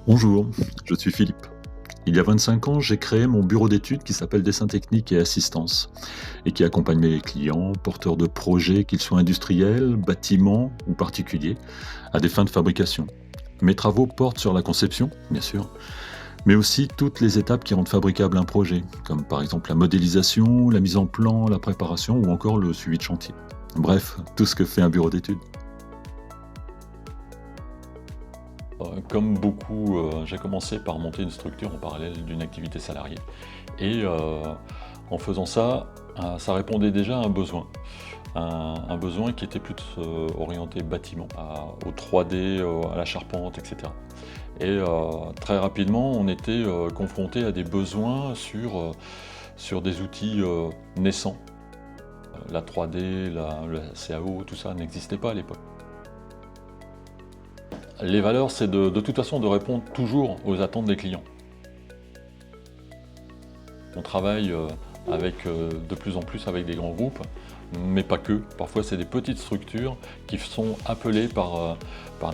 Bonjour, je suis Philippe. Il y a 25 ans, j'ai créé mon bureau d'études qui s'appelle Dessin technique et assistance et qui accompagne mes clients, porteurs de projets, qu'ils soient industriels, bâtiments ou particuliers, à des fins de fabrication. Mes travaux portent sur la conception, bien sûr, mais aussi toutes les étapes qui rendent fabricable un projet, comme par exemple la modélisation, la mise en plan, la préparation ou encore le suivi de chantier. Bref, tout ce que fait un bureau d'études. Comme beaucoup, j'ai commencé par monter une structure en parallèle d'une activité salariée et en faisant ça, ça répondait déjà à un besoin. Un besoin qui était plus, orienté bâtiment, au 3D, à la charpente et cetera et très rapidement, on était, confrontés à des besoins sur des outils, naissants. La 3D, le CAO, tout ça n'existait pas à l'époque. Les valeurs, c'est de toute façon de répondre toujours aux attentes des clients. On travaille de plus en plus avec des grands groupes, mais pas que. Parfois, c'est des petites structures qui sont appelées par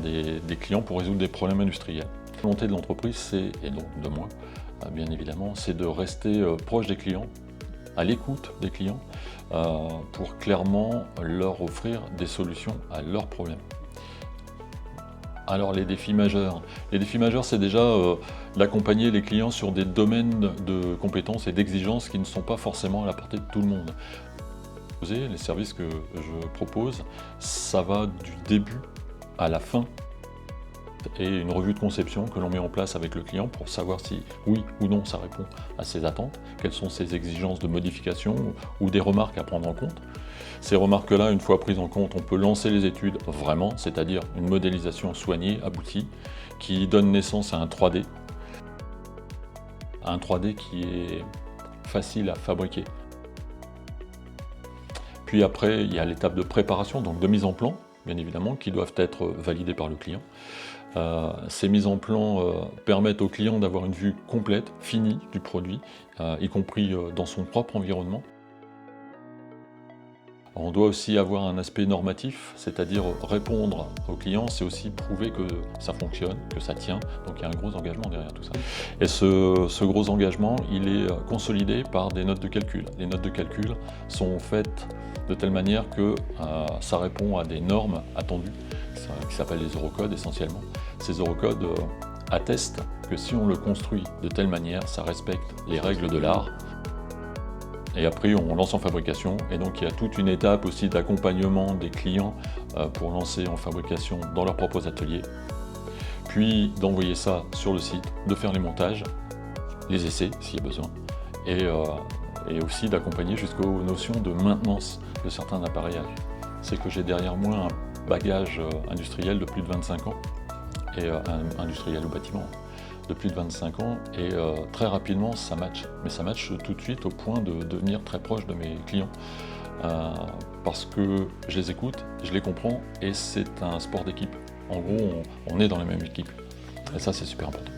des clients pour résoudre des problèmes industriels. La volonté de l'entreprise, et donc de moi, bien évidemment, c'est de rester proche des clients, à l'écoute des clients, pour clairement leur offrir des solutions à leurs problèmes. Alors les défis majeurs, c'est déjà d'accompagner les clients sur des domaines de compétences et d'exigences qui ne sont pas forcément à la portée de tout le monde. Les services que je propose, ça va du début à la fin et une revue de conception que l'on met en place avec le client pour savoir si oui ou non ça répond à ses attentes, quelles sont ses exigences de modification ou des remarques à prendre en compte. Ces remarques-là, une fois prises en compte, on peut lancer les études vraiment, c'est-à-dire une modélisation soignée, aboutie, qui donne naissance à un 3D. Un 3D qui est facile à fabriquer. Puis après, il y a l'étape de préparation, donc de mise en plan, bien évidemment, qui doivent être validées par le client. Ces mises en plan permettent au client d'avoir une vue complète, finie du produit, y compris dans son propre environnement. On doit aussi avoir un aspect normatif, c'est-à-dire répondre aux clients, c'est aussi prouver que ça fonctionne, que ça tient, donc il y a un gros engagement derrière tout ça. Et ce gros engagement, il est consolidé par des notes de calcul. Les notes de calcul sont faites de telle manière que ça répond à des normes attendues, qui s'appellent les eurocodes essentiellement. Ces eurocodes attestent que si on le construit de telle manière, ça respecte les règles de l'art. Et après, on lance en fabrication. Et donc, il y a toute une étape aussi d'accompagnement des clients pour lancer en fabrication dans leurs propres ateliers. Puis d'envoyer ça sur le site, de faire les montages, les essais s'il y a besoin. Et aussi d'accompagner jusqu'aux notions de maintenance de certains appareillages. C'est que j'ai derrière moi un bagage industriel de plus de 25 ans, et industriel au bâtiment, de plus de 25 ans, et très rapidement ça match. Mais ça match tout de suite au point de devenir très proche de mes clients, parce que je les écoute, je les comprends, et c'est un sport d'équipe. En gros, on est dans la même équipe, et ça c'est super important.